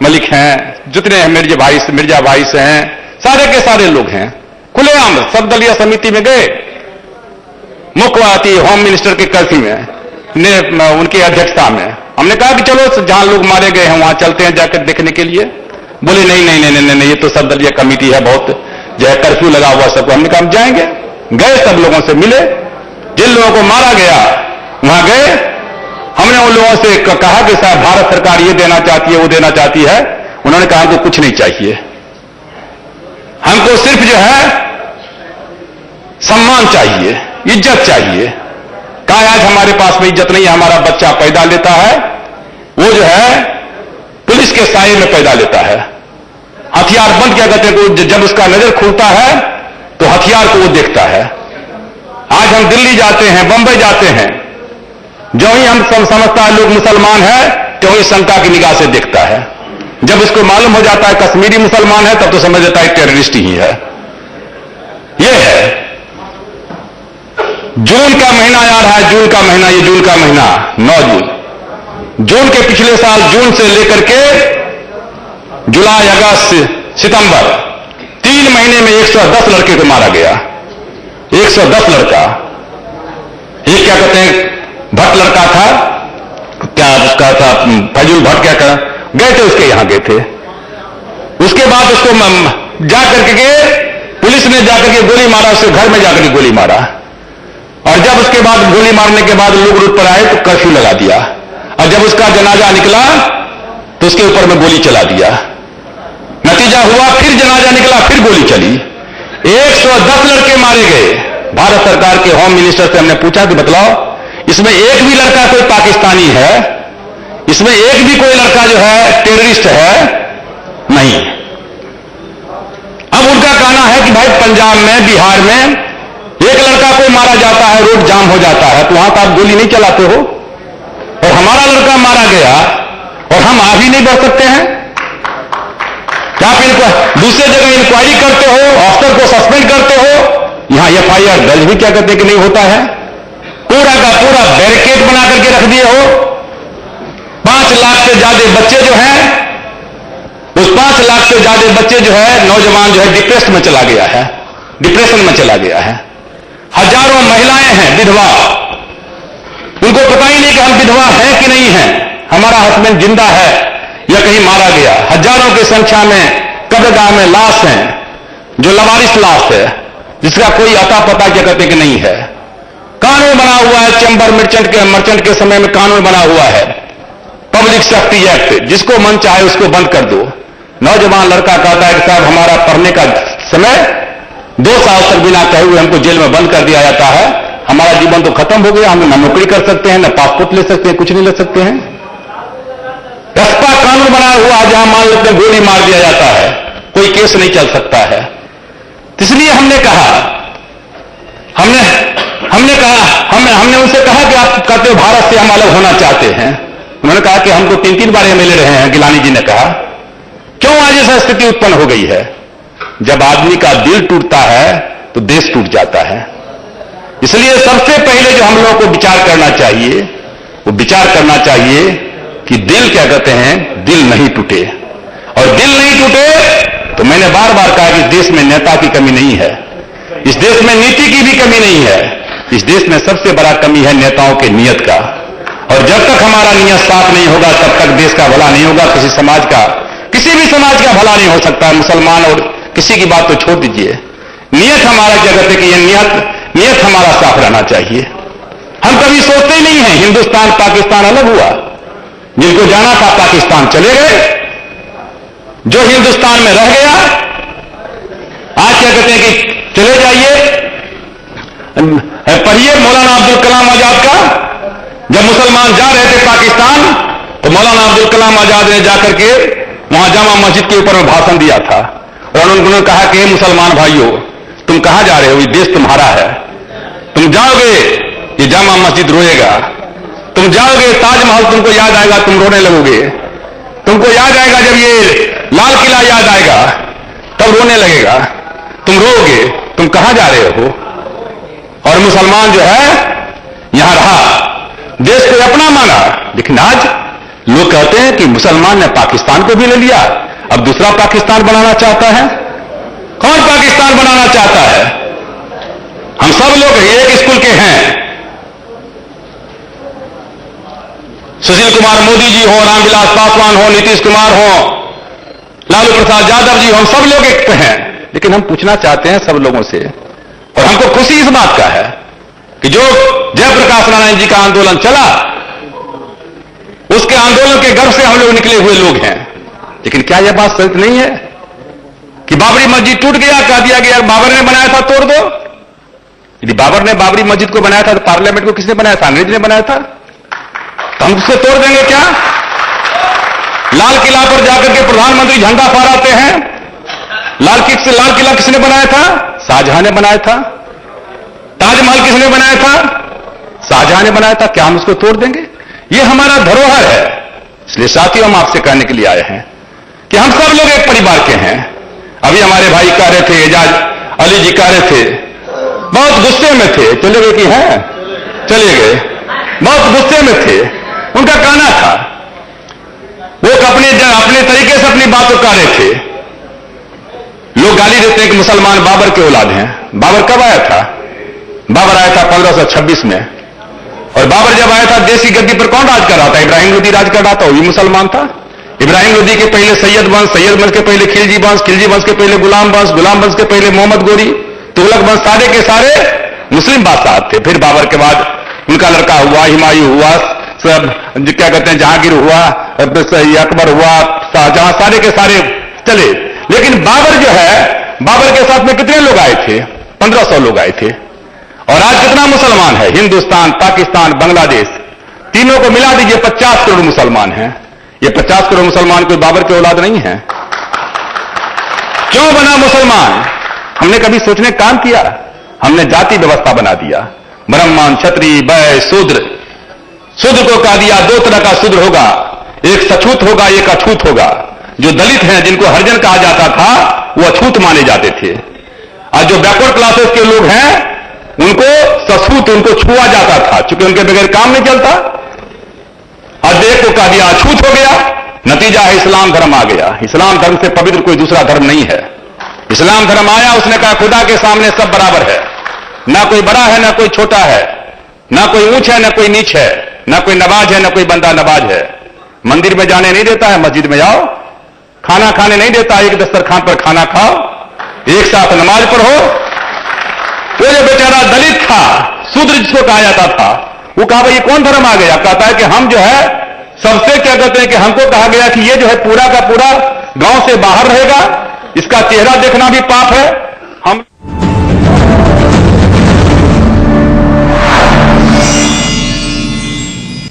मलिक हैं, जितने मिर्जा भाई से हैं, सारे के सारे लोग हैं, खुलेआम सर्वदलीय समिति में गए, मुख्यमंत्री होम मिनिस्टर के कर्फ्यू में उनकी अध्यक्षता में। हमने कहा कि चलो जहां लोग मारे गए हैं वहां चलते हैं जाकर देखने के लिए। बोले नहीं नहीं नहीं नहीं नहीं, ये तो सर्वदलीय कमेटी है, बहुत जो है कर्फ्यू लगा हुआ सबको। हमने कहा हम जाएंगे। गए, सब लोगों से मिले, जिन लोगों को मारा गया वहां गए। हमने उन लोगों से कहा कि साहब भारत सरकार ये देना चाहती है, वो देना चाहती है। उन्होंने कहा हमको कुछ नहीं चाहिए, हमको सिर्फ जो है सम्मान चाहिए, इज्जत चाहिए। कहा आज हमारे पास में इज्जत नहीं है, हमारा बच्चा पैदा लेता है, वो जो है पुलिस के साये में पैदा लेता है, हथियार बंद क्या कहते हैं, जब उसका नजर खुलता है तो हथियार को वो देखता है। आज हम दिल्ली जाते हैं, बंबई जाते हैं, जो ही हम समझता है लोग मुसलमान है, तो ही शंका की निगाह से देखता है। जब उसको मालूम हो जाता है कश्मीरी मुसलमान है, तब तो समझ जाता है टेररिस्ट ही है। ये है जून का महीना आ रहा है, जून का महीना, ये जून का महीना 9 जून। जून के पिछले साल जून से लेकर के जुलाई, अगस्त, सितंबर 3 महीने में 110 लड़के को मारा गया। 110 लड़का। ये क्या कहते हैं, भट्ट लड़का था, क्या उसका था, फैजुल भट्ट, क्या कहा, गए थे उसके यहां गए थे। उसके बाद उसको जाकर के पुलिस ने जाकर के गोली मारा, उसके घर में जाकर के गोली मारा। और जब उसके बाद गोली मारने के बाद लोग रोड पर आए तो कर्फ्यू लगा दिया। और जब उसका जनाजा निकला तो उसके ऊपर में गोली चला दिया। नतीजा हुआ फिर जनाजा निकला, फिर गोली चली। 110 लड़के मारे गए। भारत सरकार के होम मिनिस्टर से हमने पूछा कि बतलाओ, इसमें एक भी लड़का कोई पाकिस्तानी है, इसमें एक भी कोई लड़का जो है टेररिस्ट है? नहीं। अब उनका कहना है कि भाई पंजाब में, बिहार में एक लड़का कोई मारा जाता है, रोड जाम हो जाता है, तो वहां तो आप गोली नहीं चलाते हो, और हमारा लड़का मारा गया और हम आगे नहीं बढ़ सकते हैं? क्या आप दूसरे जगह इंक्वायरी करते हो, अफसर को सस्पेंड करते हो, यहां FIR दर्ज भी क्या कहते हैं कि नहीं होता है? पूरा का पूरा बैरिकेड बना करके रख दिए हो। 5 लाख से ज्यादा बच्चे जो हैं, उस 5 लाख से ज्यादा बच्चे जो है, नौजवान जो है डिप्रेशन में चला गया है, डिप्रेशन में चला गया है। हजारों महिलाएं हैं विधवा, उनको पता ही नहीं कि हम विधवा हैं कि नहीं हैं, हमारा हस्बैंड जिंदा है या कहीं मारा गया। हजारों की संख्या में कब्रगाह में लाश हैं, जो लवारिस लाश है, जिसका कोई अता पता क्या कहते कि नहीं है। कानून बना हुआ है, चैम्बर मर्चेंट के समय में कानून बना हुआ है, पब्लिक सेफ्टी एक्ट, जिसको मन चाहे उसको बंद कर दो। नौजवान लड़का कहता है कि साहब हमारा पढ़ने का समय 2 साल तक बिना कहे हुए हमको जेल में बंद कर दिया जाता है, हमारा जीवन तो खत्म हो गया, हम न नौकरी कर सकते हैं, न पासपोर्ट ले सकते हैं, कुछ नहीं ले सकते हैं। रस्ता कानून बना हुआ जहां मान लेते हैं गोली मार दिया जाता है, कोई केस नहीं चल सकता है। इसलिए हमने उनसे कहा कि आप कहते हो भारत से हम अलग होना चाहते हैं। उन्होंने कहा कि हमको 3 बार MLA रहे हैं। गिलानी जी ने कहा क्यों आज ऐसा स्थिति उत्पन्न हो गई है? जब आदमी का दिल टूटता है तो देश टूट जाता है। इसलिए सबसे पहले जो हम लोगों को विचार करना चाहिए, वो विचार करना चाहिए कि दिल क्या कहते हैं, दिल नहीं टूटे। और दिल नहीं टूटे तो मैंने बार बार कहा कि इस देश में नेता की कमी नहीं है, इस देश में नीति की भी कमी नहीं है, इस देश में सबसे बड़ा कमी है नेताओं के नियत का। और जब तक हमारा नियत साफ नहीं होगा तब तक देश का भला नहीं होगा, किसी भी समाज का भला नहीं हो सकता। मुसलमान और किसी की बात तो छोड़ दीजिए, नियत हमारा क्या कहते कि ये नियत हमारा साफ रहना चाहिए। हम कभी सोचते ही नहीं है हिंदुस्तान पाकिस्तान अलग हुआ, जिनको जाना था पाकिस्तान चले गए, जो हिंदुस्तान में रह गया आज क्या कहते हैं कि चले जाइए। पढ़िए मौलाना अब्दुल कलाम आजाद का, जब मुसलमान जा रहे थे पाकिस्तान तो मौलाना अब्दुल कलाम आजाद ने जाकर के वहां जामा मस्जिद के ऊपर में भाषण दिया था और उन्होंने कहा कि मुसलमान भाइयों तुम कहां जा रहे हो, ये देश तुम्हारा है, तुम जाओगे ये जामा मस्जिद रोएगा, तुम जाओगे ताजमहल तुमको याद आएगा, तुम रोने लगोगे, तुमको याद आएगा जब ये लाल किला याद आएगा तब रोने लगेगा, तुम रोओगे, तुम कहां जा रहे हो। और मुसलमान जो है यहां रहा, देश को अपना माना, लेकिन आज लोग कहते हैं कि मुसलमान ने पाकिस्तान को भी ले लिया, अब दूसरा पाकिस्तान बनाना चाहता है। कौन पाकिस्तान बनाना चाहता है? हम सब लोग एक स्कूल के हैं। सुशील कुमार मोदी जी हो, रामविलास पासवान हो, नीतीश कुमार हो, लालू प्रसाद यादव जी हो, हम सब लोग एक हैं। लेकिन हम पूछना चाहते हैं सब लोगों से, और हमको खुशी इस बात का है कि जो जयप्रकाश नारायण जी का आंदोलन चला, उसके आंदोलन के गर्भ से हम लोग निकले हुए लोग हैं। लेकिन क्या यह बात सच नहीं है कि बाबरी मस्जिद टूट गया, कह दिया गया बाबर ने बनाया था, तोड़ दो। यदि बाबर ने बाबरी मस्जिद को बनाया था तो पार्लियामेंट को किसने बनाया था? अंग्रेज ने बनाया था। तो हम उसको तोड़ देंगे क्या? लाल किला पर जाकर के प्रधानमंत्री झंडा फहराते हैं। लाल किला किसने बनाया था? शाहजहां ने बनाया था। ताजमहल किसने बनाया था? शाहजहां ने बनाया था। क्या हम उसको तोड़ देंगे? ये हमारा धरोहर है। इसलिए साथियों, हम आपसे कहने के लिए आए हैं कि हम सब लोग एक परिवार के हैं। अभी हमारे भाई कह रहे थे, एजाज अली जी कह रहे थे, बहुत गुस्से में थे, चले गए कि हैं? चले गए, बहुत गुस्से में थे। उनका कहना था, वो अपने तरीके से अपनी बात को कह रहे थे। लोग गाली देते हैं कि मुसलमान बाबर के औलाद हैं। बाबर कब आया था? बाबर आया था 1526 में, और बाबर जब आया था देसी गद्दी पर कौन राज कर रहा था? इब्राहिम लोदी राज कर रहा था, वो भी मुसलमान था। इब्राहिम लोदी के पहले सैयद वंश के पहले खिलजी वंश के पहले गुलाम वंश के पहले मोहम्मद गोरी, तुगलक वंश, सारे के सारे मुस्लिम बादशाह थे। फिर बाबर के बाद उनका लड़का हुआ, हुमायूं हुआ, सब क्या कहते हैं, जहांगीर हुआ, अकबर हुआ, शाहजहां, सारे के सारे चले। लेकिन बाबर जो है, बाबर के साथ में कितने लोग आए थे? 1500 लोग आए थे। और आज कितना मुसलमान है? हिंदुस्तान, पाकिस्तान, बांग्लादेश, तीनों को मिला दीजिए 50 करोड़ मुसलमान हैं। ये 50 करोड़ मुसलमान कोई बाबर के औलाद नहीं है। क्यों बना मुसलमान? हमने कभी सोचने काम किया? हमने जाति व्यवस्था बना दिया। ब्राह्मण, क्षत्रिय, वैश्य, शूद्र। शूद्र को कह दिया दो तरह का शूद्र होगा, एक सछूत होगा, एक अछूत होगा। जो दलित हैं, जिनको हरिजन कहा जाता था, वो अछूत माने जाते थे। और जो बैकवर्ड क्लासेस के लोग हैं, उनको सछूत, उनको छुआ जाता था, चूंकि उनके बगैर काम नहीं चलता। और देख को कह दिया अछूत हो गया। नतीजा है इस्लाम धर्म आ गया। इस्लाम धर्म से पवित्र कोई दूसरा धर्म नहीं है। इस्लाम धर्म आया, उसने कहा खुदा के सामने सब बराबर है, ना कोई बड़ा है ना कोई छोटा है, ना कोई ऊंच है ना कोई नीच है, ना कोई नवाज है ना कोई बंदा नवाज है। मंदिर में जाने नहीं देता है, मस्जिद में जाओ। खाना खाने नहीं देता, एक दस्तरखान पर खाना खाओ, एक साथ नमाज पढ़ो। वो जो बेचारा दलित था, शूद्र जिसको कहा जाता था, वो कहा भाई ये कौन धर्म आ गया? कहता है कि हम जो है सबसे क्या कहते हैं कि हमको कहा गया कि ये जो है पूरा का पूरा गांव से बाहर रहेगा, इसका चेहरा देखना भी पाप है। हम